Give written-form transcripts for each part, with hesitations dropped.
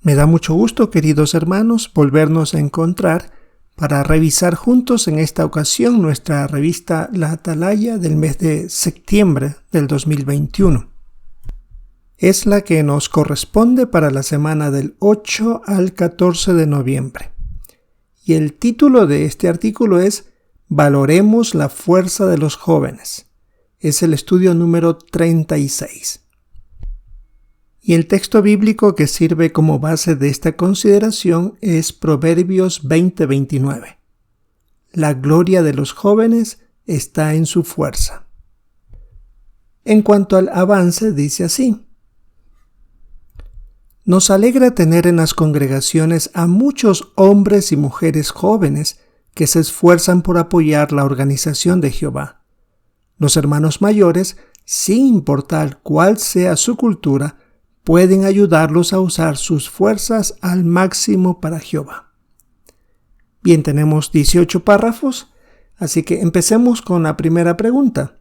Me da mucho gusto, queridos hermanos, volvernos a encontrar para revisar juntos en esta ocasión nuestra revista La Atalaya del mes de septiembre del 2021. Es la que nos corresponde para la semana del 8 al 14 de noviembre. Y el título de este artículo es Valoremos la fuerza de los jóvenes. Es el estudio número 36. Y el texto bíblico que sirve como base de esta consideración es Proverbios 20:29. La gloria de los jóvenes está en su fuerza. En cuanto al avance, dice así: Nos alegra tener en las congregaciones a muchos hombres y mujeres jóvenes que se esfuerzan por apoyar la organización de Jehová. Los hermanos mayores, sin importar cuál sea su cultura, pueden ayudarlos a usar sus fuerzas al máximo para Jehová. Bien, tenemos 18 párrafos, así que empecemos con la primera pregunta.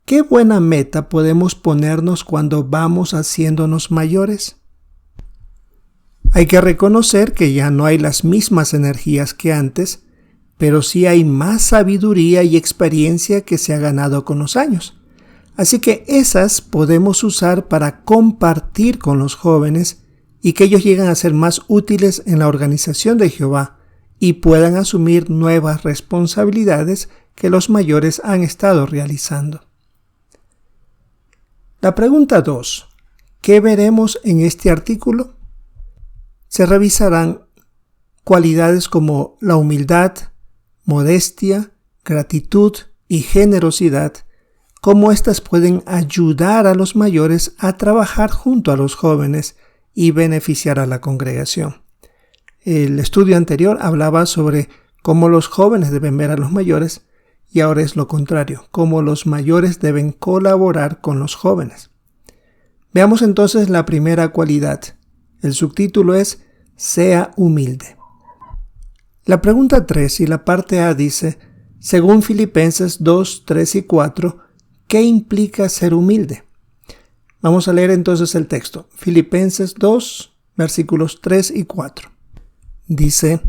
¿Qué buena meta podemos ponernos cuando vamos haciéndonos mayores? Hay que reconocer que ya no hay las mismas energías que antes, pero sí hay más sabiduría y experiencia que se ha ganado con los años. Así que esas podemos usar para compartir con los jóvenes y que ellos lleguen a ser más útiles en la organización de Jehová y puedan asumir nuevas responsabilidades que los mayores han estado realizando. La pregunta 2. ¿Qué veremos en este artículo? Se revisarán cualidades como la humildad, modestia, gratitud y generosidad, cómo éstas pueden ayudar a los mayores a trabajar junto a los jóvenes y beneficiar a la congregación. El estudio anterior hablaba sobre cómo los jóvenes deben ver a los mayores y ahora es lo contrario, cómo los mayores deben colaborar con los jóvenes. Veamos entonces la primera cualidad. El subtítulo es Sea humilde. La pregunta 3 y la parte A dice, según Filipenses 2, 3 y 4, ¿qué implica ser humilde? Vamos a leer entonces el texto. Filipenses 2, versículos 3 y 4. Dice,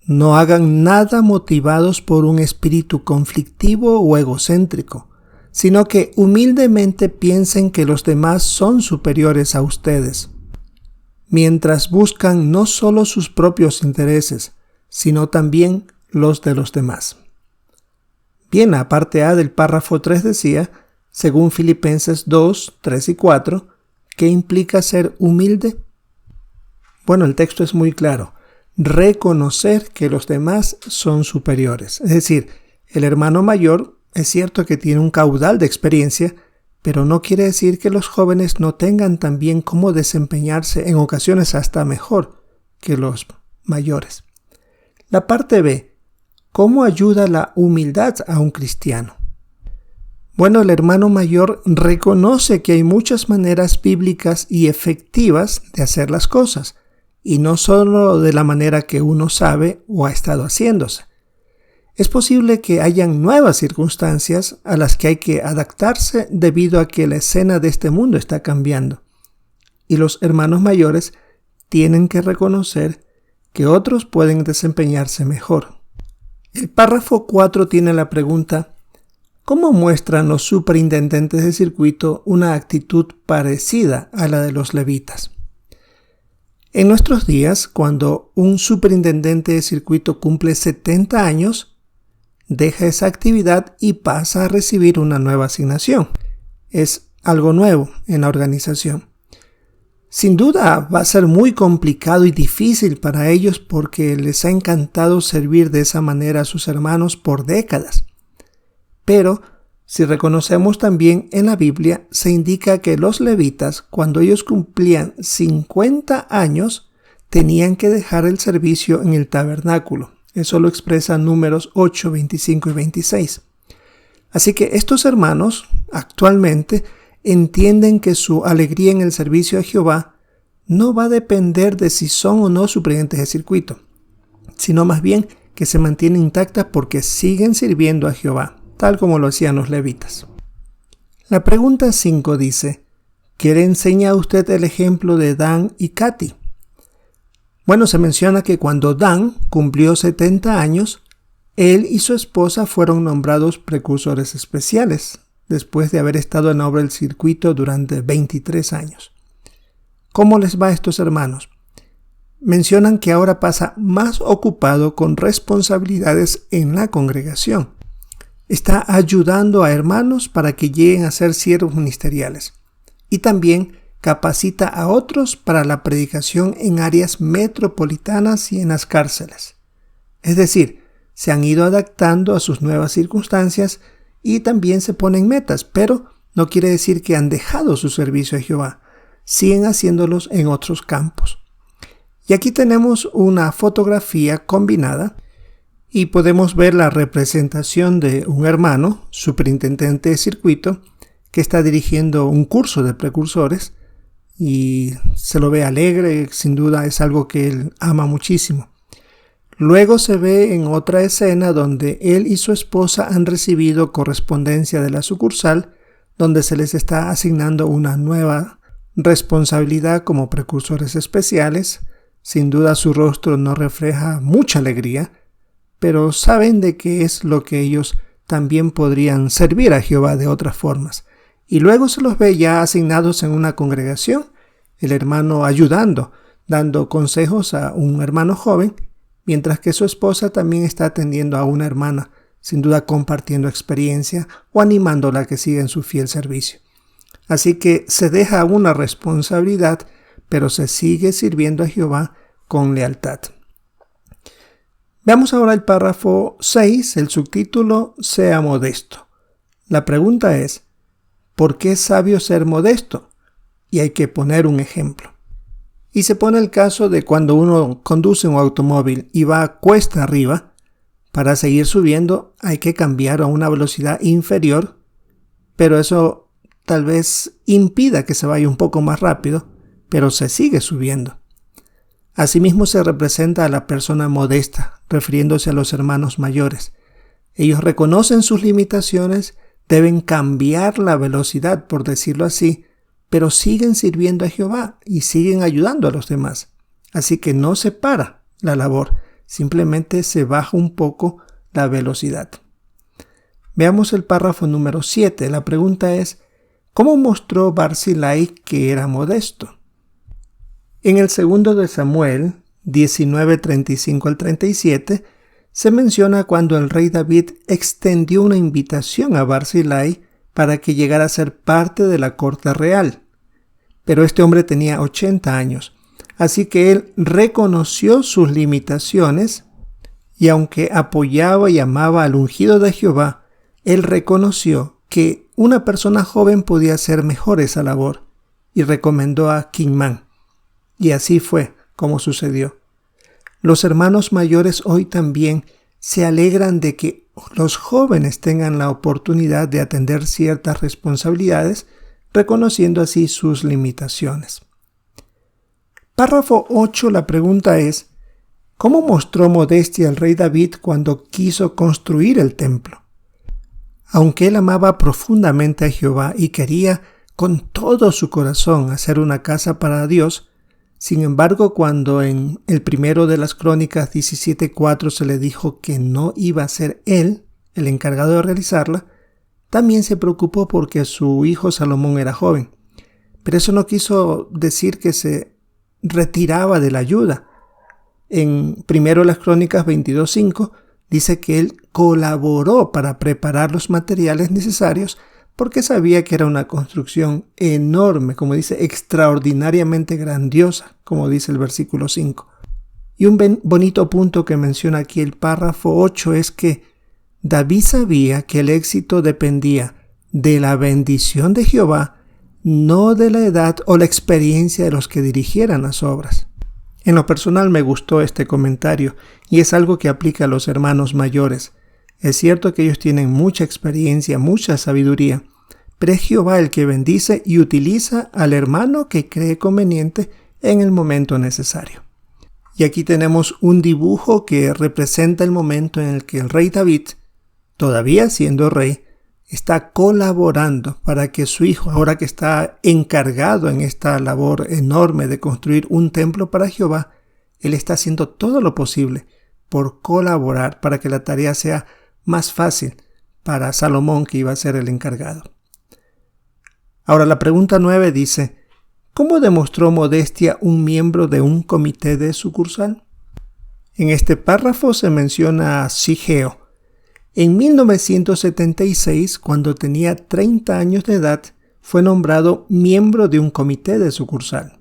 no hagan nada motivados por un espíritu conflictivo o egocéntrico, sino que humildemente piensen que los demás son superiores a ustedes, mientras buscan no solo sus propios intereses, sino también los de los demás. Bien, la parte A del párrafo 3 decía, según Filipenses 2, 3 y 4, ¿qué implica ser humilde? Bueno, el texto es muy claro. Reconocer que los demás son superiores. Es decir, el hermano mayor es cierto que tiene un caudal de experiencia, pero no quiere decir que los jóvenes no tengan también cómo desempeñarse, en ocasiones hasta mejor que los mayores. La parte B. ¿Cómo ayuda la humildad a un cristiano? Bueno, el hermano mayor reconoce que hay muchas maneras bíblicas y efectivas de hacer las cosas, y no solo de la manera que uno sabe o ha estado haciéndose. Es posible que hayan nuevas circunstancias a las que hay que adaptarse debido a que la escena de este mundo está cambiando, y los hermanos mayores tienen que reconocer que otros pueden desempeñarse mejor. El párrafo 4 tiene la pregunta, ¿cómo muestran los superintendentes de circuito una actitud parecida a la de los levitas? En nuestros días, cuando un superintendente de circuito cumple 70 años, deja esa actividad y pasa a recibir una nueva asignación. Es algo nuevo en la organización. Sin duda va a ser muy complicado y difícil para ellos porque les ha encantado servir de esa manera a sus hermanos por décadas. Pero si reconocemos también en la Biblia, se indica que los levitas, cuando ellos cumplían 50 años, tenían que dejar el servicio en el tabernáculo. Eso lo expresa Números 8, 25 y 26. Así que estos hermanos actualmente entienden que su alegría en el servicio a Jehová no va a depender de si son o no superintendentes de circuito, sino más bien que se mantiene intacta porque siguen sirviendo a Jehová, tal como lo hacían los levitas. La pregunta 5 dice, ¿qué le enseña a usted el ejemplo de Dan y Katy? Bueno, se menciona que cuando Dan cumplió 70 años, él y su esposa fueron nombrados precursores especiales, después de haber estado en obra del circuito durante 23 años. ¿Cómo les va a estos hermanos? Mencionan que ahora pasa más ocupado con responsabilidades en la congregación. Está ayudando a hermanos para que lleguen a ser siervos ministeriales. Y también capacita a otros para la predicación en áreas metropolitanas y en las cárceles. Es decir, se han ido adaptando a sus nuevas circunstancias y también se ponen metas, pero no quiere decir que han dejado su servicio a Jehová. Siguen haciéndolos en otros campos. Y aquí tenemos una fotografía combinada y podemos ver la representación de un hermano, superintendente de circuito, que está dirigiendo un curso de precursores y se lo ve alegre, sin duda es algo que él ama muchísimo. Luego se ve en otra escena donde él y su esposa han recibido correspondencia de la sucursal, donde se les está asignando una nueva responsabilidad como precursores especiales. Sin duda su rostro no refleja mucha alegría, pero saben de que es lo que ellos también podrían servir a Jehová de otras formas. Y luego se los ve ya asignados en una congregación, el hermano ayudando, dando consejos a un hermano joven, mientras que su esposa también está atendiendo a una hermana, sin duda compartiendo experiencia o animándola a que siga en su fiel servicio. Así que se deja una responsabilidad, pero se sigue sirviendo a Jehová con lealtad. Veamos ahora el párrafo 6, el subtítulo Sea modesto. La pregunta es, ¿por qué es sabio ser modesto? Y hay que poner un ejemplo. Y se pone el caso de cuando uno conduce un automóvil y va cuesta arriba. Para seguir subiendo hay que cambiar a una velocidad inferior, pero eso tal vez impida que se vaya un poco más rápido, pero se sigue subiendo. Asimismo se representa a la persona modesta, refiriéndose a los hermanos mayores. Ellos reconocen sus limitaciones, deben cambiar la velocidad, por decirlo así, pero siguen sirviendo a Jehová y siguen ayudando a los demás. Así que no se para la labor, simplemente se baja un poco la velocidad. Veamos el párrafo número 7. La pregunta es, ¿cómo mostró Barzillai que era modesto? En el 2 de Samuel 19:35 al 37 se menciona cuando el rey David extendió una invitación a Barzillai para que llegara a ser parte de la corte real. Pero este hombre tenía 80 años, así que él reconoció sus limitaciones y aunque apoyaba y amaba al ungido de Jehová, él reconoció que una persona joven podía hacer mejor esa labor y recomendó a Kingman. Y así fue como sucedió. Los hermanos mayores hoy también se alegran de que los jóvenes tengan la oportunidad de atender ciertas responsabilidades, reconociendo así sus limitaciones. Párrafo 8, la pregunta es, ¿cómo mostró modestia el rey David cuando quiso construir el templo? Aunque él amaba profundamente a Jehová y quería con todo su corazón hacer una casa para Dios, sin embargo, cuando en el primero de las Crónicas 17:4 se le dijo que no iba a ser él el encargado de realizarla, también se preocupó porque su hijo Salomón era joven. Pero eso no quiso decir que se retiraba de la ayuda. En primero de las Crónicas 22:5 dice que él colaboró para preparar los materiales necesarios porque sabía que era una construcción enorme, como dice, extraordinariamente grandiosa, como dice el versículo 5. Y un bonito punto que menciona aquí el párrafo 8 es que David sabía que el éxito dependía de la bendición de Jehová, no de la edad o la experiencia de los que dirigieran las obras. En lo personal me gustó este comentario y es algo que aplica a los hermanos mayores. Es cierto que ellos tienen mucha experiencia, mucha sabiduría, pero es Jehová el que bendice y utiliza al hermano que cree conveniente en el momento necesario. Y aquí tenemos un dibujo que representa el momento en el que el rey David, todavía siendo rey, está colaborando para que su hijo, ahora que está encargado en esta labor enorme de construir un templo para Jehová, Él está haciendo todo lo posible por colaborar para que la tarea sea más fácil para Salomón, que iba a ser el encargado. Ahora la pregunta 9 dice, ¿cómo demostró modestia un miembro de un comité de sucursal? En este párrafo se menciona a Sigeo. En 1976, cuando tenía 30 años de edad, fue nombrado miembro de un comité de sucursal.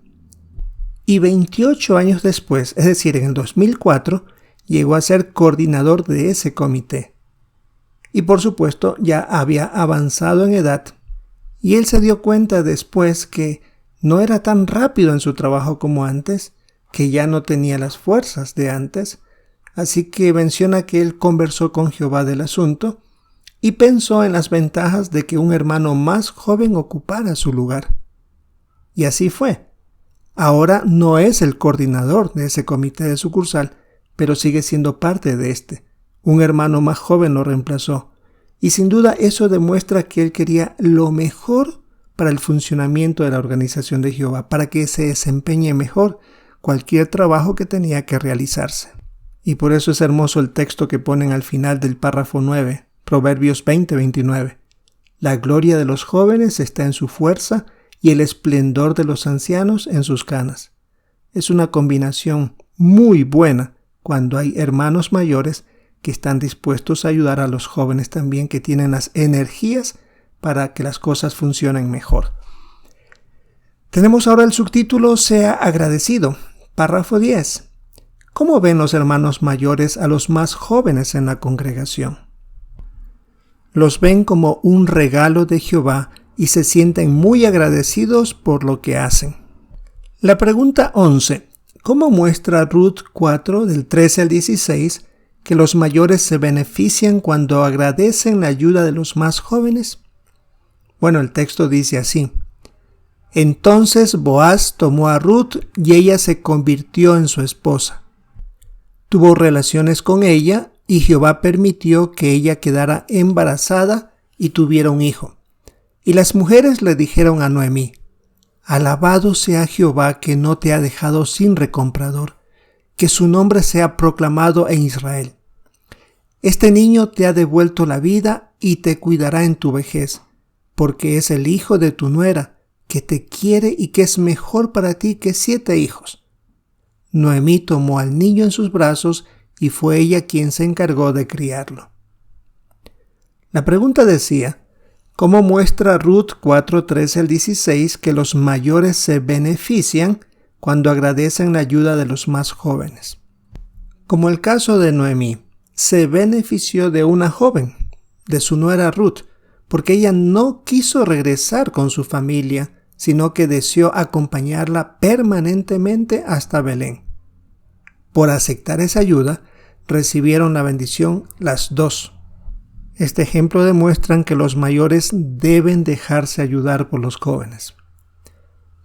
Y 28 años después, es decir, en el 2004, llegó a ser coordinador de ese comité. Y por supuesto, ya había avanzado en edad. Y él se dio cuenta después que no era tan rápido en su trabajo como antes, que ya no tenía las fuerzas de antes. Así que menciona que él conversó con Jehová del asunto y pensó en las ventajas de que un hermano más joven ocupara su lugar. Y así fue. Ahora no es el coordinador de ese comité de sucursal, pero sigue siendo parte de este. Un hermano más joven lo reemplazó. Y sin duda eso demuestra que él quería lo mejor para el funcionamiento de la organización de Jehová, para que se desempeñe mejor cualquier trabajo que tenía que realizarse. Y por eso es hermoso el texto que ponen al final del párrafo 9, Proverbios 20:29. La gloria de los jóvenes está en su fuerza y el esplendor de los ancianos en sus canas. Es una combinación muy buena cuando hay hermanos mayores que están dispuestos a ayudar a los jóvenes también, que tienen las energías para que las cosas funcionen mejor. Tenemos ahora el subtítulo Sea agradecido. Párrafo 10. ¿Cómo ven los hermanos mayores a los más jóvenes en la congregación? Los ven como un regalo de Jehová y se sienten muy agradecidos por lo que hacen. La pregunta 11. ¿Cómo muestra Ruth 4 del 13 al 16 que los mayores se benefician cuando agradecen la ayuda de los más jóvenes? Bueno, el texto dice así. Entonces Boaz tomó a Ruth y ella se convirtió en su esposa. Tuvo relaciones con ella y Jehová permitió que ella quedara embarazada y tuviera un hijo. Y las mujeres le dijeron a Noemí, alabado sea Jehová que no te ha dejado sin recomprador, que su nombre sea proclamado en Israel. Este niño te ha devuelto la vida y te cuidará en tu vejez, porque es el hijo de tu nuera, que te quiere y que es mejor para ti que 7 hijos. Noemí tomó al niño en sus brazos y fue ella quien se encargó de criarlo. La pregunta decía, ¿cómo muestra Ruth 4:13 al 16 que los mayores se benefician cuando agradecen la ayuda de los más jóvenes? Como el caso de Noemí, se benefició de una joven, de su nuera Ruth, porque ella no quiso regresar con su familia, sino que deseó acompañarla permanentemente hasta Belén. Por aceptar esa ayuda, recibieron la bendición las dos. Este ejemplo demuestra que los mayores deben dejarse ayudar por los jóvenes.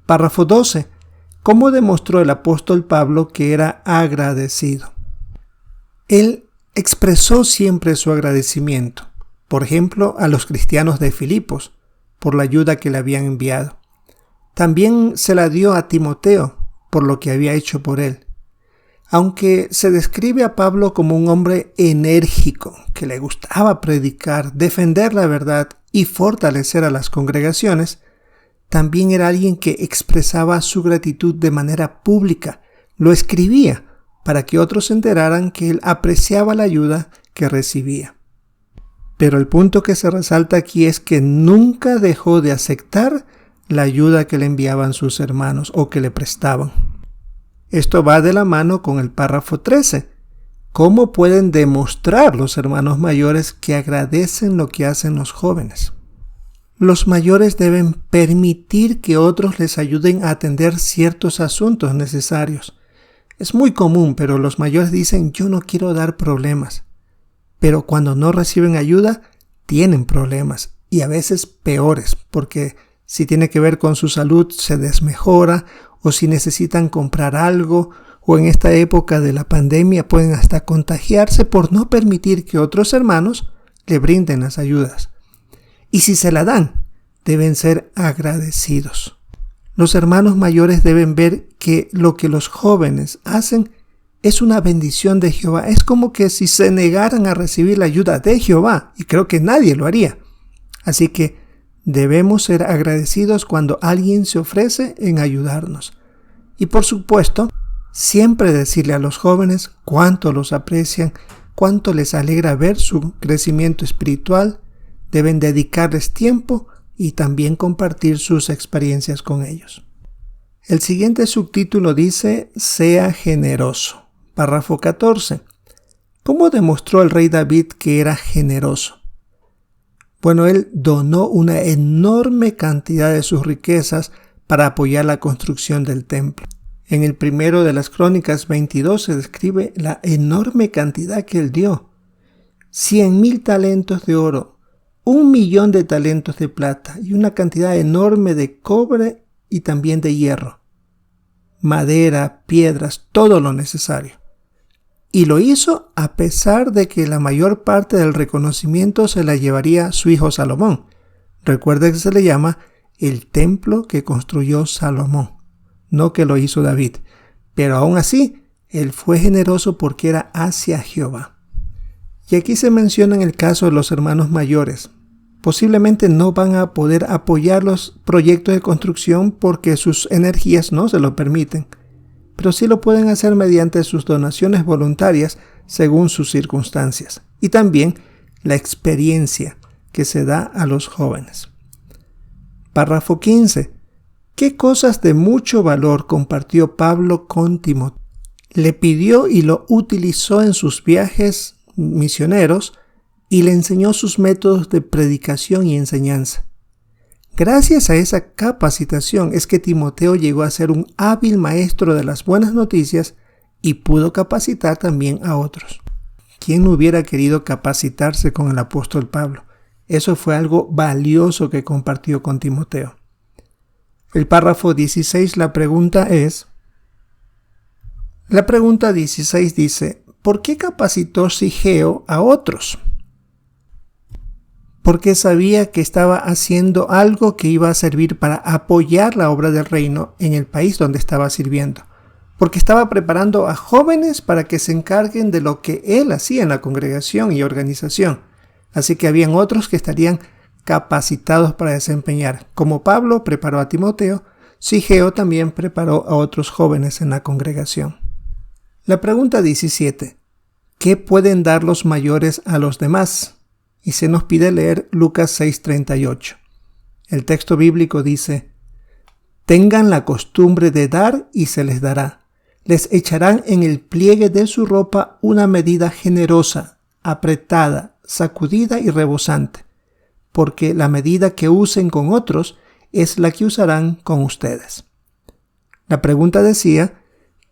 Párrafo 12. ¿Cómo demostró el apóstol Pablo que era agradecido? Él expresó siempre su agradecimiento, por ejemplo, a los cristianos de Filipos, por la ayuda que le habían enviado. También se la dio a Timoteo, por lo que había hecho por él. Aunque se describe a Pablo como un hombre enérgico, que le gustaba predicar, defender la verdad y fortalecer a las congregaciones, también era alguien que expresaba su gratitud de manera pública. Lo escribía para que otros se enteraran que él apreciaba la ayuda que recibía. Pero el punto que se resalta aquí es que nunca dejó de aceptar la ayuda que le enviaban sus hermanos o que le prestaban. Esto va de la mano con el párrafo 13. ¿Cómo pueden demostrar los hermanos mayores que agradecen lo que hacen los jóvenes? Los mayores deben permitir que otros les ayuden a atender ciertos asuntos necesarios. Es muy común, pero los mayores dicen, yo no quiero dar problemas. Pero cuando no reciben ayuda, tienen problemas, y a veces peores, porque si tiene que ver con su salud, se desmejora, o si necesitan comprar algo, o en esta época de la pandemia pueden hasta contagiarse por no permitir que otros hermanos le brinden las ayudas. Y si se la dan, deben ser agradecidos. Los hermanos mayores deben ver que lo que los jóvenes hacen es una bendición de Jehová. Es como que si se negaran a recibir la ayuda de Jehová, y creo que nadie lo haría. Así que debemos ser agradecidos cuando alguien se ofrece en ayudarnos. Y por supuesto, siempre decirle a los jóvenes cuánto los aprecian, cuánto les alegra ver su crecimiento espiritual. Deben dedicarles tiempo y también compartir sus experiencias con ellos. El siguiente subtítulo dice: sea generoso. Párrafo 14. ¿Cómo demostró el rey David que era generoso? Bueno, él donó una enorme cantidad de sus riquezas para apoyar la construcción del templo. En el primero de las Crónicas 22 se describe la enorme cantidad que él dio. 100,000 talentos de oro, 1,000,000 de talentos de plata y una cantidad enorme de cobre y también de hierro, madera, piedras, todo lo necesario. Y lo hizo a pesar de que la mayor parte del reconocimiento se la llevaría su hijo Salomón. Recuerda que se le llama el templo que construyó Salomón, no que lo hizo David. Pero aún así, él fue generoso porque era hacia Jehová. Y aquí se menciona en el caso de los hermanos mayores. Posiblemente no van a poder apoyar los proyectos de construcción porque sus energías no se lo permiten, pero sí lo pueden hacer mediante sus donaciones voluntarias según sus circunstancias y también la experiencia que se da a los jóvenes. Párrafo 15. ¿Qué cosas de mucho valor compartió Pablo con Timoteo? Le pidió y lo utilizó en sus viajes misioneros y le enseñó sus métodos de predicación y enseñanza. Gracias a esa capacitación es que Timoteo llegó a ser un hábil maestro de las buenas noticias y pudo capacitar también a otros. ¿Quién no hubiera querido capacitarse con el apóstol Pablo? Eso fue algo valioso que compartió con Timoteo. El párrafo 16, la pregunta 16 dice: ¿por qué capacitó Sigeo a otros? Porque sabía que estaba haciendo algo que iba a servir para apoyar la obra del reino en el país donde estaba sirviendo. Porque estaba preparando a jóvenes para que se encarguen de lo que él hacía en la congregación y organización. Así que habían otros que estarían capacitados para desempeñar. Como Pablo preparó a Timoteo, Sigeo también preparó a otros jóvenes en la congregación. La pregunta 17. ¿Qué pueden dar los mayores a los demás? Y se nos pide leer Lucas 6:38. El texto bíblico dice: tengan la costumbre de dar y se les dará. Les echarán en el pliegue de su ropa una medida generosa, apretada, sacudida y rebosante, porque la medida que usen con otros es la que usarán con ustedes. La pregunta decía: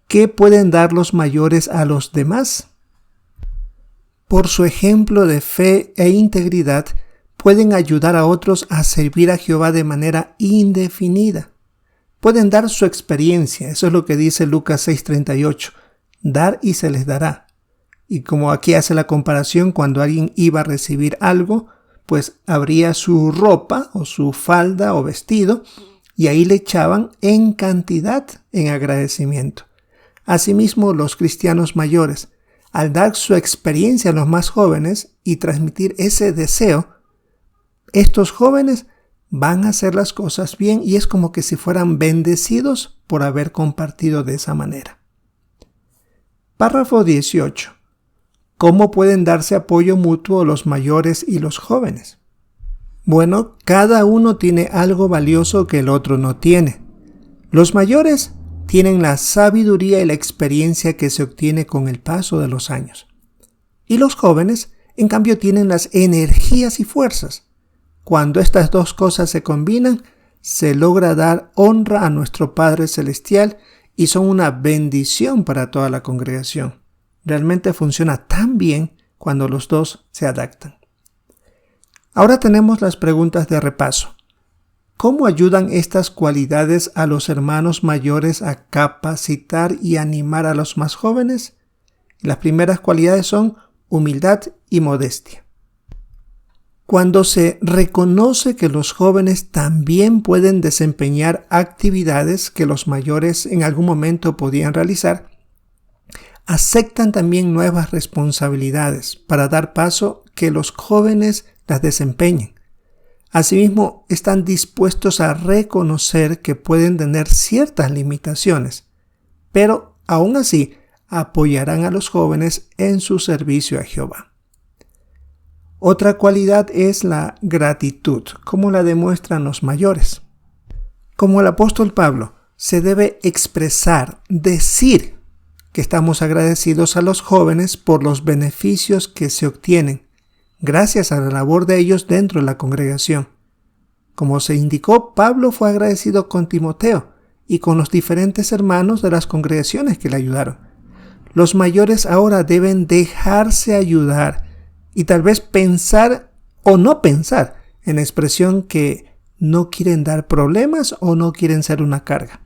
¿qué pueden dar los mayores a los demás? Por su ejemplo de fe e integridad, pueden ayudar a otros a servir a Jehová de manera indefinida. Pueden dar su experiencia, eso es lo que dice Lucas 6:38, dar y se les dará. Y como aquí hace la comparación, cuando alguien iba a recibir algo, pues abría su ropa o su falda o vestido y ahí le echaban en cantidad en agradecimiento. Asimismo, los cristianos mayores, al dar su experiencia a los más jóvenes y transmitir ese deseo, estos jóvenes van a hacer las cosas bien y es como que si fueran bendecidos por haber compartido de esa manera. Párrafo 18. ¿Cómo pueden darse apoyo mutuo los mayores y los jóvenes? Bueno, cada uno tiene algo valioso que el otro no tiene. Los mayores tienen la sabiduría y la experiencia que se obtiene con el paso de los años. Y los jóvenes, en cambio, tienen las energías y fuerzas. Cuando estas dos cosas se combinan, se logra dar honra a nuestro Padre Celestial y son una bendición para toda la congregación. Realmente funciona tan bien cuando los dos se adaptan. Ahora tenemos las preguntas de repaso. ¿Cómo ayudan estas cualidades a los hermanos mayores a capacitar y animar a los más jóvenes? Las primeras cualidades son humildad y modestia. Cuando se reconoce que los jóvenes también pueden desempeñar actividades que los mayores en algún momento podían realizar, aceptan también nuevas responsabilidades para dar paso que los jóvenes las desempeñen. Asimismo, están dispuestos a reconocer que pueden tener ciertas limitaciones, pero aún así apoyarán a los jóvenes en su servicio a Jehová. Otra cualidad es la gratitud, como la demuestran los mayores. Como el apóstol Pablo, se debe expresar, decir que estamos agradecidos a los jóvenes por los beneficios que se obtienen gracias a la labor de ellos dentro de la congregación. Como se indicó, Pablo fue agradecido con Timoteo y con los diferentes hermanos de las congregaciones que le ayudaron. Los mayores ahora deben dejarse ayudar y tal vez pensar o no pensar en la expresión que no quieren dar problemas o no quieren ser una carga.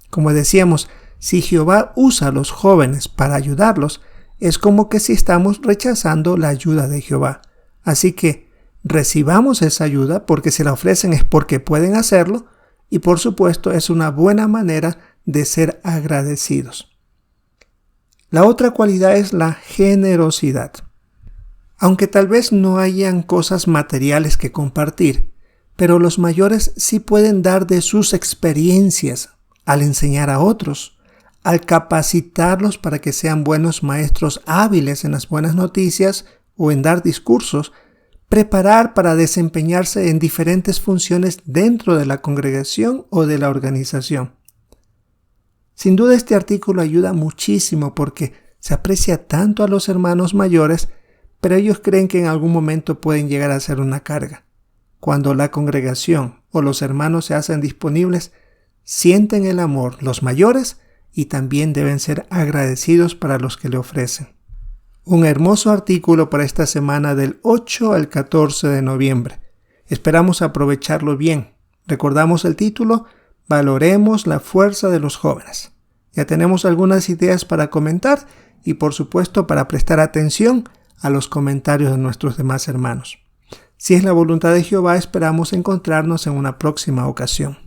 Como decíamos, si Jehová usa a los jóvenes para ayudarlos, es como que si estamos rechazando la ayuda de Jehová. Así que recibamos esa ayuda porque se la ofrecen es porque pueden hacerlo y por supuesto es una buena manera de ser agradecidos. La otra cualidad es la generosidad. Aunque tal vez no hayan cosas materiales que compartir, pero los mayores sí pueden dar de sus experiencias al enseñar a otros, al capacitarlos para que sean buenos maestros hábiles en las buenas noticias o en dar discursos, preparar para desempeñarse en diferentes funciones dentro de la congregación o de la organización. Sin duda este artículo ayuda muchísimo porque se aprecia tanto a los hermanos mayores, pero ellos creen que en algún momento pueden llegar a ser una carga. Cuando la congregación o los hermanos se hacen disponibles, sienten el amor los mayores y también deben ser agradecidos para los que le ofrecen. Un hermoso artículo para esta semana del 8 al 14 de noviembre. Esperamos aprovecharlo bien. Recordamos el título: Valoremos la fuerza de los jóvenes. Ya tenemos algunas ideas para comentar y por supuesto para prestar atención a los comentarios de nuestros demás hermanos. Si es la voluntad de Jehová, esperamos encontrarnos en una próxima ocasión.